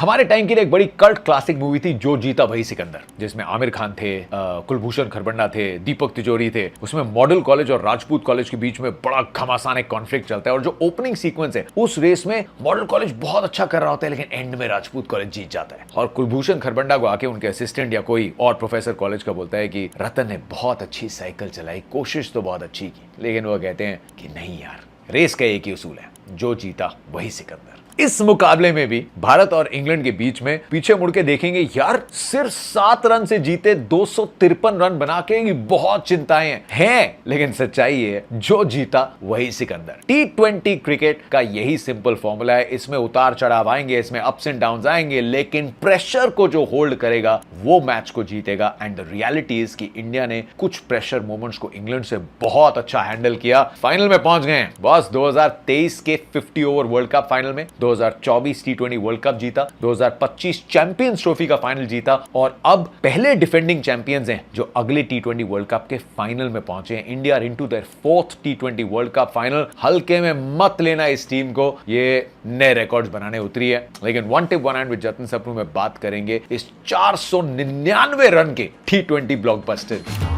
हमारे टाइम की एक बड़ी कल्ट क्लासिक मूवी थी जो जीता वही सिकंदर, जिसमें आमिर खान थे, कुलभूषण खरबंदा थे, दीपक तिजोरी थे। उसमें मॉडल कॉलेज और राजपूत कॉलेज के बीच में बड़ा घमासान एक कॉन्फ्लिक्ट चलता है और जो ओपनिंग सीक्वेंस है उस रेस में मॉडल कॉलेज बहुत अच्छा कर रहा होता है, लेकिन एंड में राजपूत कॉलेज जीत जाता है और कुलभूषण खरबंदा को आके उनके असिस्टेंट या कोई और प्रोफेसर कॉलेज का बोलता है कि रतन ने बहुत अच्छी साइकिल चलाई, कोशिश तो बहुत अच्छी की, लेकिन वो कहते हैं कि नहीं यार, रेस का एक ही उसूल है, जो जीता वही सिकंदर। इस मुकाबले में भी भारत और इंग्लैंड के बीच में पीछे मुड़ के देखेंगे, यार सिर्फ 7 रन से जीते 253 रन बना के बहुत चिंताएं हैं, लेकिन सच्चाई है जो जीता वही सिकंदर। T20 क्रिकेट का यही सिंपल फॉर्मूला है। इसमें उतार चढ़ाव आएंगे, इसमें अप्स एंड डाउन्स आएंगे, लेकिन प्रेशर को जो होल्ड करेगा वो मैच को जीतेगा। एंड द रियलिटी इज कि इंडिया ने कुछ प्रेशर मोमेंट्स को इंग्लैंड से बहुत अच्छा हैंडल किया, फाइनल में पहुंच गए हैं बॉस। 2023 के 50 ओवर वर्ल्ड कप फाइनल में, 2024 T20 वर्ल्ड कप जीता, 2025 चैंपियंस ट्रॉफी का फाइनल जीता और अब पहले डिफेंडिंग चैंपियंस हैं जो अगले T20 वर्ल्ड कप के फाइनल में पहुंचे हैं। India into their 4th T20 world cup final. हल्के में मत लेना इस टीम को, ये नए रिकॉर्ड्स बनाने उतरी है। लेकिन one tip one hand with Jatin Sapru में बात करेंगे इस 499 रन के T20 ब्लॉकबस्टर की।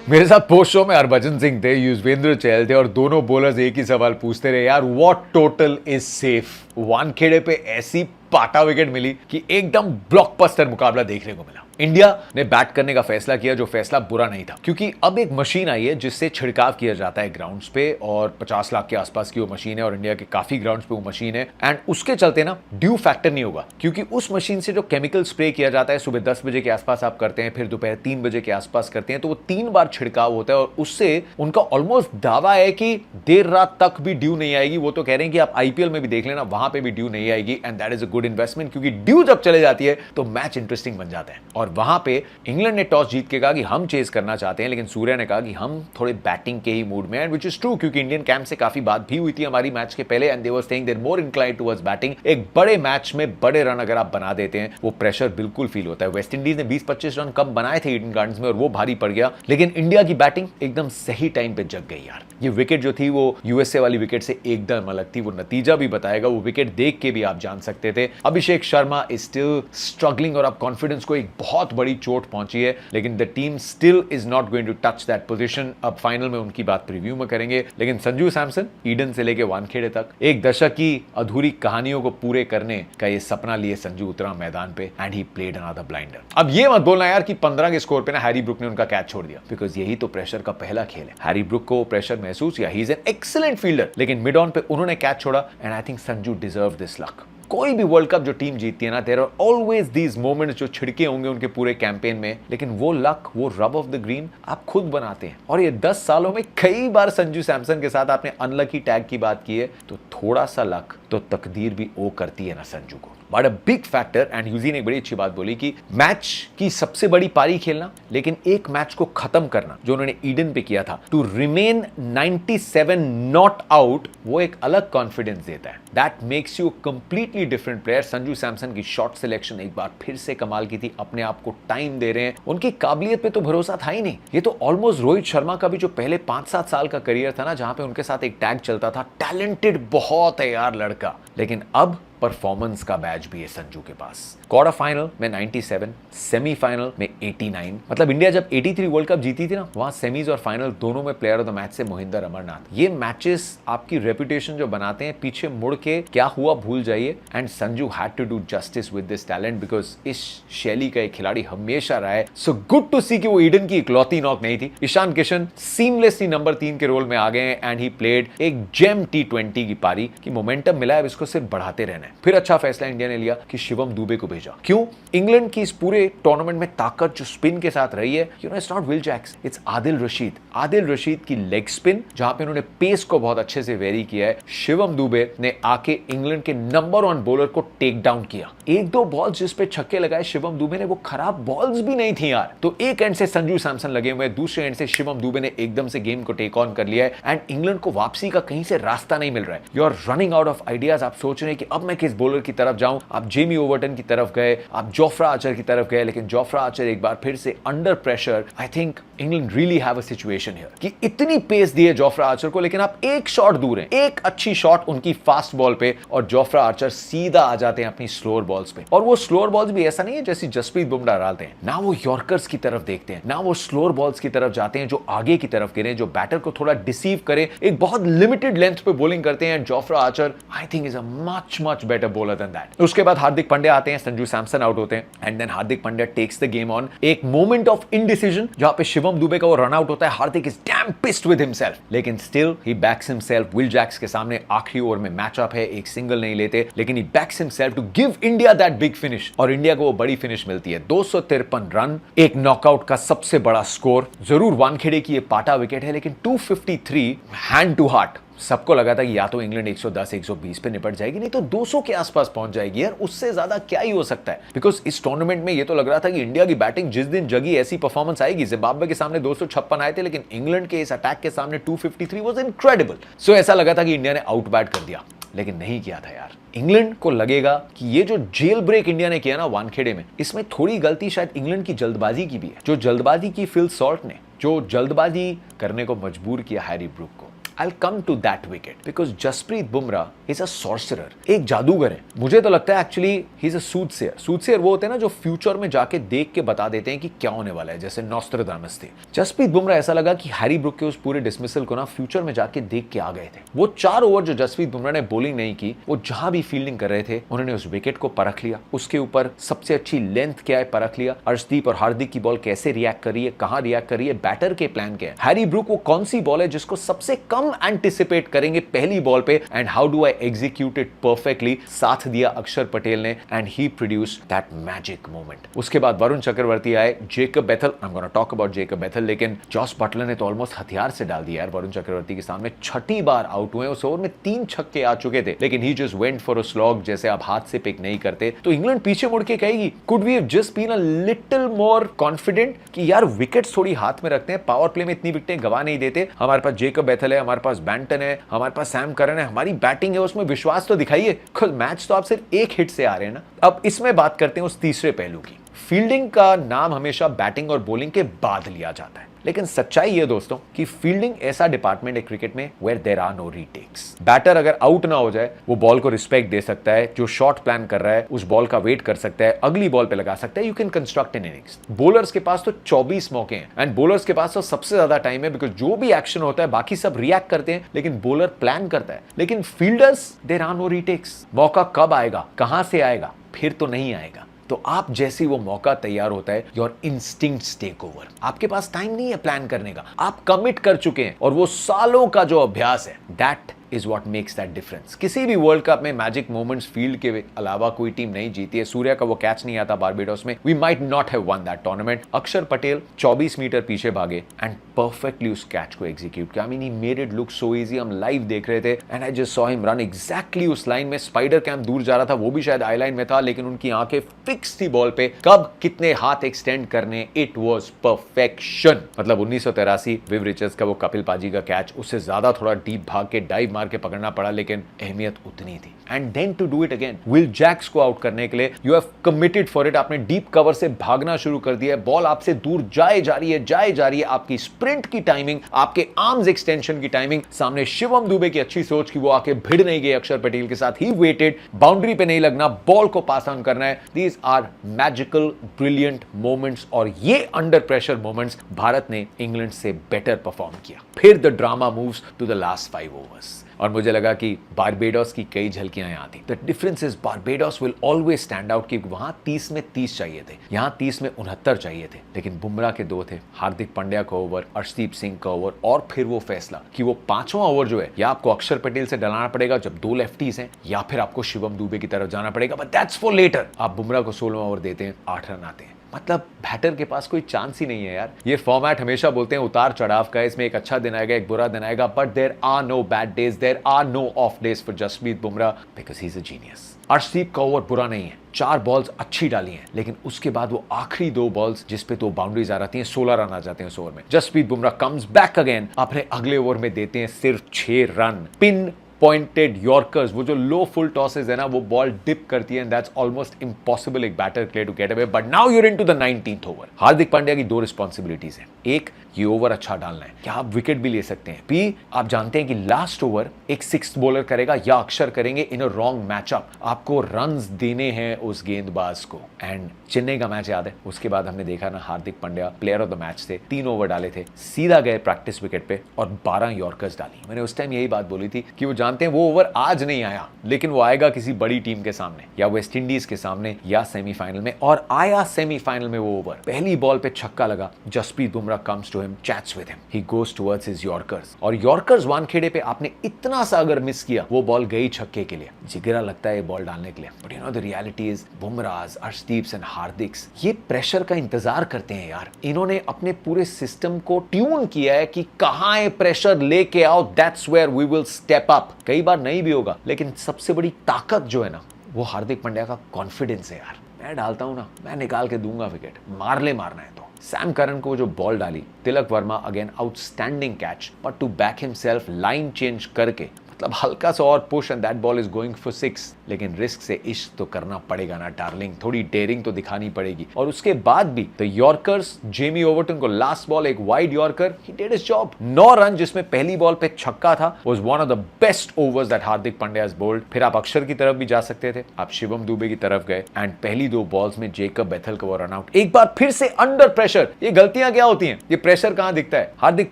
मेरे साथ पोस्ट शो में हरभजन सिंह थे, युजवेंद्र चहल थे और दोनों बॉलर्स एक ही सवाल पूछते रहे, यार what total is safe. Wankhede पे ऐसी पाटा विकेट मिली कि एकदम ब्लॉकबस्टर मुकाबला देखने को मिला। इंडिया ने बैट करने का फैसला किया, जो फैसला बुरा नहीं था, क्योंकि अब एक मशीन आई है जिससे छिड़काव किया जाता है ग्राउंड्स पे और 50 लाख के आसपास की वो मशीन है और इंडिया के काफी ग्राउंड्स पे वो मशीन है। एंड उसके चलते ना ड्यू फैक्टर नहीं होगा, क्योंकि उस मशीन से जो केमिकल स्प्रे किया जाता है सुबह 10 बजे के आसपास आप करते हैं, फिर दोपहर 3 बजे के आसपास करते हैं, तो वो 3 बार छिड़काव होता है और उससे उनका ऑलमोस्ट दावा है कि देर रात तक भी ड्यू नहीं आएगी। वो तो कह रहे हैं कि आप आईपीएल में भी देख लेना, वहां पे भी ड्यू नहीं आएगी। And that is a good investment, क्योंकि ड्यू जब चले जाती है तो मैच इंटरेस्टिंग बन जाता है। और वहां पे इंग्लैंड ने टॉस जीत के कहा कि हम चेस करना चाहते हैं, लेकिन सूर्या ने कहा कि हम थोड़े बैटिंग के ही मूड में हैं, व्हिच इज ट्रू, क्योंकि इंडियन कैंप से काफी बात भी हुई थी हमारी मैच के पहले and they were saying they are more inclined towards batting. एक बड़े मैच में बड़े रन अगर आप बना देते हैं वो प्रेशर बिल्कुल फील होता है। वेस्ट इंडीज ने 20-25 रन कम बनाए थे ईडन गार्डन्स में और वो भारी पड़ गया, लेकिन इंडिया की बैटिंग एकदम सही टाइम पे जग गई यार। ये विकेट जो थी वो यूएसए वाली विकेट से एकदम अलग थी, वो नतीजा भी बताएगा, वो विकेट देख के भी आप जान सकते थे। Abhishek Sharma is still struggling और अब कॉन्फिडेंस को एक बहुत बड़ी चोट पहुंची है, लेकिन the team still is not going to touch that position. अब फाइनल में उनकी बात प्रीव्यू में करेंगे, लेकिन संजू सैमसन ईडन से लेके वानखेड़े तक एक दशक की अधूरी कहानियों को पूरे करने का ये सपना लिए संजू उतरा मैदान पे and he played another blinder. अब ये मत बोलना यार कि 15 के स्कोर पे ना हैरी ब्रुक ने उनका कैच छोड़ दिया, बिकॉज यही तो प्रेशर का पहला खेल है। हैरी ब्रुक को प्रेशर महसूस या he is an excellent fielder, लेकिन मिड ऑन पे उन्होंने कैच छोड़ा and I think Sanju deserve this luck. कोई भी वर्ल्ड कप जो टीम जीतती है ना, there are always these moments जो छिड़के होंगे उनके पूरे कैंपेन में, लेकिन वो लक, वो रब ऑफ द ग्रीन आप खुद बनाते हैं। और ये 10 सालों में कई बार संजू सैमसन के साथ आपने अनलकी टैग की बात की है, तो थोड़ा सा लक तो तकदीर भी ओ करती है ना संजू को। But a big factor, and यूजी ने एक बड़ी अच्छी बात बोली कि मैच की सबसे बड़ी पारी खेलना, लेकिन एक मैच को खत्म करना जो उन्होंने ईडन पे किया था, टू रिमेन 97 नॉट आउट, वो एक अलग कॉन्फिडेंस देता है। That makes you completely different player. Sanju Samson की शॉट सिलेक्शन एक बार फिर से कमाल की थी, अपने आप को टाइम दे रहे हैं, उनकी काबिलियत पे तो भरोसा था ही नहीं। ये तो ऑलमोस्ट रोहित शर्मा का भी जो पहले 5-7 साल का करियर था ना, जहां पे उनके साथ एक टैग चलता था, टैलेंटेड बहुत है यार लड़का, लेकिन अब परफॉर्मेंस का बैच भी है संजू के पास। क्वार्टर फाइनल में 97, सेमीफाइनल में 89। मतलब इंडिया जब 83 वर्ल्ड कप जीती थी ना, वहां सेमीज और फाइनल दोनों में प्लेयर ऑफ द मैच से मोहिंदर अमरनाथ। ये मैचेस आपकी रेपुटेशन जो बनाते हैं, पीछे मुड़ के क्या हुआ भूल जाइए। And Sanju had to do justice with this talent, because इस शैली का एक खिलाड़ी हमेशा रहा है। सो गुड टू सी कि वो ईडन की इकलौती नॉक नहीं थी। ईशान किशन सीमलेसली नंबर 3 के रोल में आ गए एंड ही प्लेड एक जेम T20 की पारी की मोमेंटम मिला है, अब इसको सिर्फ बढ़ाते रहना है। फिर अच्छा फैसला इंडिया ने लिया कि शिवम दुबे को भेजा। क्यों? इंग्लैंड की इस पूरे टूर्नामेंट में ताकत जो स्पिन के साथ रही है, you know, it's not Will Jacks, it's Adil Rashid. Adil Rashid की लेग स्पिन, जहां पे उन्होंने पेस को बहुत अच्छे से वेरी किया है। शिवम दुबे ने आके इंग्लैंड के नंबर 1 बॉलर को टेक डाउन किया। 1-2 बॉल्स जिस पे छक्के लगाए शिवम दुबे ने, वो खराब बॉल्स भी नहीं थी यार। तो एक एंड से संजू सैमसन लगे हुए, दूसरे एंड से शिवम दुबे ने एकदम से गेम को टेक ऑन कर लिया है एंड इंग्लैंड को वापसी का कहीं से रास्ता नहीं मिल रहा है। You are running out of ideas. आप सोच रहे हैं कि अब मैं किस बॉलर की तरफ जाऊं, आप जेमी ओवर्टन की तरफ गए, आप जोफ्रा आर्चर की तरफ गए, लेकिन जोफ्रा आर्चर एक बार फिर से under pressure, I think England really have a situation here कि इतनी पेस दी है जोफ्रा आर्चर को, लेकिन आप एक शॉट दूर हैं, एक अच्छी शॉट उनकी फास्ट बॉल पे और जोफ्रा आर्चर सीधा आ जाते हैं अपनी स्लोअर बॉल्स पे। और वो स्लोअर बॉल्स भी ऐसा नहीं है जैसी जसप्रीत बुमराह डालते हैं, ना वो यॉर्कर्स की तरफ देखते हैं, ना वो स्लोअर बॉल्स की तरफ जाते हैं जो आगे की तरफ गिरे, जो बैटर को थोड़ा डिसीव करे, एक बहुत लिमिटेड लेंथ पे बॉलिंग करते हैं। Jofra Archer I think is a much better bowler then that. उसके बाद हार्दिक पांड्या आते हैं, संजू सैमसन आउट होते हैं, and then Hardik Pandya takes the game on. एक मोमेंट ऑफ इनडिसीजन जहां पे शिवम दुबे का वो रन आउट होता है, Hardik is damn pissed with himself, लेकिन still he backs himself. Will Jacks के सामने आखिरी ओवर में मैच अप है, एक सिंगल नहीं लेते, लेकिन he backs himself to give India that big finish, और इंडिया को वो बड़ी फिनिश मिलती है। 253 रन, एक नॉकआउट का सबसे बड़ा स्कोर। जरूर वानखेड़े की ये पाटा विकेट है, लेकिन 253 हैंड टू हार्ट। सबको लगा था कि या तो इंग्लैंड 110 120 पे निपट जाएगी, नहीं तो 200 के आसपास पहुंच जाएगी यार, उससे ज्यादा क्या ही हो सकता है। बिकॉज इस टूर्नामेंट में ये तो लग रहा था कि इंडिया की बैटिंग जिस दिन जगी ऐसी परफॉर्मेंस आएगी। जिम्बाब्वे के सामने 256 आए थे, लेकिन इंग्लैंड के इस अटैक के सामने 253 वाज इनक्रेडिबल। सो ऐसा लगा था कि इंडिया ने आउट बैट कर दिया, लेकिन नहीं किया था यार। इंग्लैंड को लगेगा कि ये जो जेल ब्रेक इंडिया ने किया ना वानखेड़े में, इसमें थोड़ी गलती शायद इंग्लैंड की जल्दबाजी की भी है। जो जल्दबाजी की फिल सॉल्ट ने, जो जल्दबाजी करने को मजबूर किया हैरी ब्रूक को। I'll come to that wicket because Jasprit Bumrah is a sorcerer, एक जादूगर है। मुझे तो लगता है एक्चुअली ही इज अ सूटसेयर। सूटसेयर वो होते हैं ना जो फ्यूचर में जाके देख के बता देते हैं कि क्या होने वाला है, जैसे नॉस्ट्राडामस थे। जसप्रीत बुमराह ऐसा लगा कि हैरी ब्रूक के उस पूरे डिसमिसल को ना फ्यूचर में जाके देख के आ गए थे। वो 4 ओवर जो जसप्रीत बुमराह ने बॉलिंग नहीं की, वो जहां भी फील्डिंग कर रहे थे उन्होंने उस विकेट को परख लिया, उसके ऊपर सबसे अच्छी लेंथ क्या है परख लिया, अर्शदीप और हार्दिक की बॉल कैसे रिएक्ट कर रही है, कहां रिएक्ट कर रही है, बैटर के प्लान क्या है, हैरी ब्रूक वो कौन सी बॉल है जिसको सबसे कम एंटिसिपेट करेंगे पहली बॉल पे, and how do I execute it perfectly. साथ दिया अक्षर पटेल ने, and he produced that magic moment. उसके बाद वरुण चक्रवर्ती आए, Jacob Bethell, I am gonna talk about Jacob Bethell, लेकिन जॉस बटलर ने तो ऑलमोस्ट हथियार से डाल दिया यार वरुण चक्रवर्ती के सामने। 6ठी बार आउट हुए, उस ओवर में 3 छक्के आ चुके थे, लेकिन he just went for a slog, जैसे आप हाथ से पिक नहीं करते। तो इंग्लैंड पीछे मुड़ के कहेगी, could we have just been a little more confident कि यार विकेट्स थोड़ी हाथ में रखते हैं, पावर प्ले में इतनी विकेटें गवा नहीं देते, हमारे पास जेकब बेथल है, हमारे पास बैंटन है, हमारे पास सैम करन है, हमारी बैटिंग है, उसमें विश्वास तो दिखाइए। खुद मैच तो आप सिर्फ एक हिट से आ रहे हैं ना। अब इसमें बात करते हैं उस तीसरे पहलू की। फील्डिंग का नाम हमेशा बैटिंग और बॉलिंग के बाद लिया जाता है, लेकिन सच्चाई ये दोस्तों कि फील्डिंग ऐसा डिपार्टमेंट है क्रिकेट में where there are no retakes. Batter अगर आउट ना हो जाए, वो बॉल को रिस्पेक्ट दे सकता है, जो शॉट प्लान कर रहा है उस बॉल का वेट कर सकता है, अगली बॉल पे लगा सकता है, you can construct an innings. Bowlers के पास तो 24 मौके हैं, एंड बॉलर्स के पास तो सबसे ज्यादा टाइम है, बिकॉज जो भी एक्शन होता है बाकी सब रिएक्ट करते हैं, लेकिन बॉलर प्लान करता है। लेकिन fielders there are no retakes. मौका कब आएगा, कहां से आएगा, फिर तो नहीं आएगा। तो आप जैसे वो मौका तैयार होता है, योर इंस्टिंक्ट्स टेक ओवर। आपके पास टाइम नहीं है प्लान करने का, आप कमिट कर चुके हैं, और वो सालों का जो अभ्यास है, that is what makes that difference. किसी भी वर्ल्ड कप में मैजिक मोमेंट्स फील्ड के अलावा कोई टीम नहीं जीती है। सूर्या का वो कैच नहीं आता बारबेडोस में, we might not have won that tournament. Akshar Patel 24 metre पीछे भागे एंड परफेक्टली उस कैच को एग्जीक्यूट किया। I mean he made it look so easy. हम लाइव देख रहे थे and I just saw him run exactly उस लाइन में। स्पाइडर कैंप दूर जा रहा था, वो भी शायद आई लाइन में था, लेकिन उनकी आंखें फिक्स थी बॉल पे, कब कितने हाथ एक्सटेंड करने, इट वाज परफेक्शन। मतलब 1983 विव रिचर्ड्स का वो कपिल पाजी का कैच, उससे ज्यादा थोड़ा डीप भाग के डाइव मार के पकड़ना पड़ा, लेकिन अहमियत उतनी थी। And then to do it again, Will Jacks को आउट करने के लिए you have committed for it. आपने डीप कवर से भागना शुरू कर दिया है, बॉल आपसे दूर जाए जा रही है, जाए जा रही है। आपकी स्प्रिंट की टाइमिंग, आपके आर्म्स एक्सटेंशन की टाइमिंग, सामने शिवम दुबे की अच्छी सोच की वो आके भिड़ नहीं गए अक्षर पटेल के साथ। ही वेटेड, बाउंड्री पे नहीं लगना, बॉल को पास ऑन करना है। These are magical brilliant moments, और ये अंडर प्रेशर मोमेंट्स भारत ने इंग्लैंड से बेटर परफॉर्म किया। फिर the drama moves to the last 5 overs, और मुझे लगा कि बारबेडोस की कई झलकियां यहां थी। The difference is Barbados will always stand out, क्योंकि वहां 30 में 30 चाहिए थे, यहां 30 में 69 चाहिए थे। लेकिन बुमराह के 2 थे, हार्दिक पांड्या का ओवर, अर्शदीप सिंह का ओवर, और फिर वो फैसला कि वो 5वां ओवर जो है, या आपको अक्षर पटेल से डलाना पड़ेगा जब 2 लेफ्टीज हैं, या फिर आपको शिवम दुबे की तरफ जाना पड़ेगा, बट दैट्स फॉर लेटर। आप बुमराह को 16वां ओवर देते हैं, 8 रन आते हैं। मतलब बैटर के पास कोई चांस ही नहीं है यार। ये फॉर्मेट हमेशा बोलते हैं उतार चढ़ाव का, इसमें एक अच्छा दिन आएगा, एक बुरा दिन आएगा, but there are no bad days, there are no off days for Jasprit Bumrah, because he is a genius. Arshdeep का ओवर बुरा नहीं है, 4 बॉल्स अच्छी डाली हैं, लेकिन उसके बाद वो आखिरी 2 बॉल्स जिस पे 2 बाउंड्रीज आ जाती हैं, 16 रन आ जाते हैं उस ओवर में। Jasprit Bumrah comes back again, अपने अगले ओवर में देते हैं सिर्फ 6 रन, पिन पॉइंटेड यॉर्कर्स, वो जो लो फुल टॉसेस है ना, वो बॉल डिप करती है एंड दैट्स ऑलमोस्ट इम्पॉसिबल एक बैटर के लिए to get away. But now you're into the 19th over. Hardik Pandya की 2 रिस्पॉन्सिबिलिटीज है। एक, ये ओवर अच्छा डालना है, क्या आप विकेट भी ले सकते हैं। बी, आप जानते हैं कि लास्ट ओवर एक 6th बॉलर करेगा या अक्षर करेंगे इन अ रॉन्ग मैचअप, आपको रन्स देने हैं उस गेंदबाज को। एंड चेन्नई का मैच याद है, उसके बाद हमने देखा ना Hardik Pandya player of the match थे, 3 ओवर डाले थे, सीधा गए प्रैक्टिस विकेट पे और 12 यॉर्कर्स डाली। मैंने उस टाइम यही बात बोली थी कि वो जानते हैं वो ओवर आज नहीं आया, लेकिन वो आएगा किसी बड़ी टीम के सामने, या वेस्ट इंडीज के सामने, या सेमीफाइनल में। और आया सेमीफाइनल में वो ओवर, पहली बॉल पे छक्का लगा, Jasprit Bumrah comes to him, chats with him, he goes towards his yorkers. और यॉर्कर्स वानखेड़े पे आपने इतना सा अगर मिस किया, वो बॉल गई छक्के के लिए, जिगरा लगता है ये बॉल डालने के लिए। But you know the reality is बुमराहs, अर्शदीप्स एंड हार्दिक्स ये प्रेशर का इंतजार करते हैं यार। इन्होंने अपने पूरे सिस्टम को ट्यून किया है कि कहां ये प्रेशर लेके आओ, that's where we will step up. कई बार नहीं भी होगा, लेकिन सबसे बड़ी ताकत जो है ना, वो हार्दिक पांड्या का कॉन्फिडेंस है यार। मैं डालता हूं ना, मैं निकाल के दूंगा विकेट, मारना है तो। सैम करन को जो बॉल डाली, Tilak Varma again outstanding catch, but to back himself line change करके, मतलब हल्का सा और push and that ball is going for 6। लेकिन रिस्क से इश्क तो करना पड़ेगा ना डार्लिंग, थोड़ी डेयरिंग तो दिखानी पड़ेगी। और उसके बाद भी द यॉर्कर्स, जेमी ओवरटन को लास्ट बॉल एक wide yorker, he did his job. 9 run जिसमें पहली बॉल पे छक्का था, was one of the best overs that Hardik Pandya has bold. फिर आप अक्षर की तरफ भी जा सकते थे, आप शिवम दुबे की तरफ गए एंड पहली 2 बॉल्स में जेकब बेथल का वो रन आउट। एक बार फिर से अंडर प्रेशर, ये गलतियां क्या होती हैं, ये प्रेशर कहां दिखता है। Hardik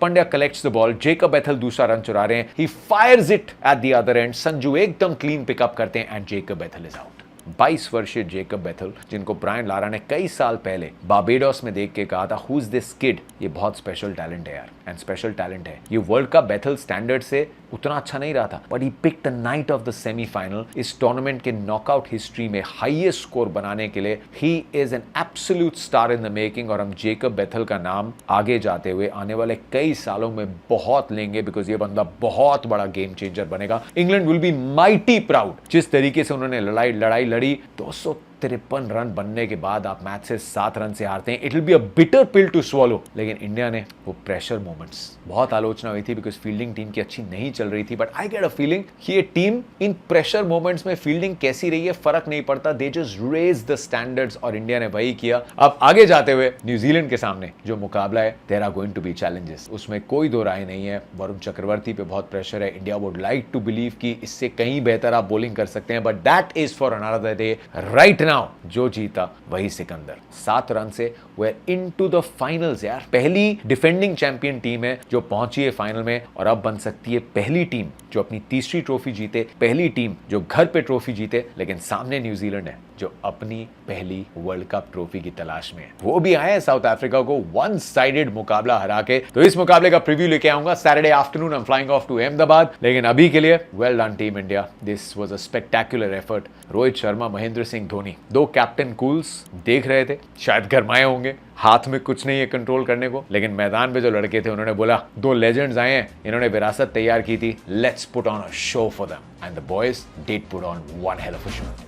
Pandya collects the ball, Jacob Bethell दूसरा रन चुरा रहे हैं, he fires it at the other end, Sanju एकदम क्लीन पिकअप करते हैं and Jacob Bethell is out. 22 वर्षीय जेकब बेथल, जिनको ब्रायन लारा ने कई साल पहले बारबेडोस में देख के कहा था हु इज दिस किड, ये बहुत स्पेशल टैलेंट है यार, एंड स्पेशल टैलेंट है। ये वर्ल्ड कप बेथल स्टैंडर्ड से उतना अच्छा नहीं रहा था, but he picked the night of the semifinal. इस टूर्नामेंट के नॉकआउट हिस्ट्री में हाईएस्ट स्कोर बनाने के लिए ही is an absolute star in the making. और हम जेकब बेथल का नाम आगे जाते हुए आने वाले कई सालों में बहुत लेंगे, बिकॉज ये बंदा बहुत बड़ा गेम चेंजर बनेगा। England will be mighty proud. जिस तरीके से उन्होंने लड़ाई लड़ी, 253 रन बनने के बाद आप मैच से 7 रन से हारते हैं, it will be a bitter pill to swallow. लेकिन इंडिया ने वो प्रेशर मोमेंट्स, बहुत आलोचना हुई थी बिकॉज फील्डिंग टीम की अच्छी नहीं चल रही थी, but I get a feeling कि ये टीम इन प्रेशर मोमेंट्स में फील्डिंग कैसी रही है फर्क नहीं पड़ता, they just raise the standards, और इंडिया ने वही किया। अब आगे जाते हुए न्यूजीलैंड के सामने जो मुकाबला है, there are going to be challenges, उसमें कोई दो राय नहीं है। वरुण चक्रवर्ती पे बहुत प्रेशर है, India would like to believe कि इससे कहीं बेहतर आप बॉलिंग कर सकते हैं, but that is for another day. Right now जो जीता वही सिकंदर, 7 रन से वे इनटू द फाइनल्स यार। पहली डिफेंडिंग चैंपियन टीम है जो पहुंची है फाइनल में, और अब बन सकती है पहली टीम जो अपनी तीसरी ट्रॉफी जीते, पहली टीम जो घर पे ट्रॉफी जीते। लेकिन सामने न्यूजीलैंड है जो अपनी पहली वर्ल्ड कप ट्रॉफी की तलाश में है, वो भी आए साउथ अफ्रीका को वन साइडेड मुकाबला हरा के। तो इस मुकाबले का प्रीव्यू लेके आऊंगा Saturday afternoon, I am flying off to Ahmedabad. लेकिन अभी के लिए well done team India, this was a spectacular effort. Rohit Sharma, Mahendra Singh Dhoni, 2 captain cools देख रहे थे, शायद गरमाए होंगे, हाथ में कुछ नहीं है कंट्रोल करने को, लेकिन मैदान पे जो लड़के थे उन्होंने बोला 2 लेजेंड्स आए हैं, इन्होंने विरासत तैयार की थी, let's put on a show for them, and the boys did put on one hell of a show.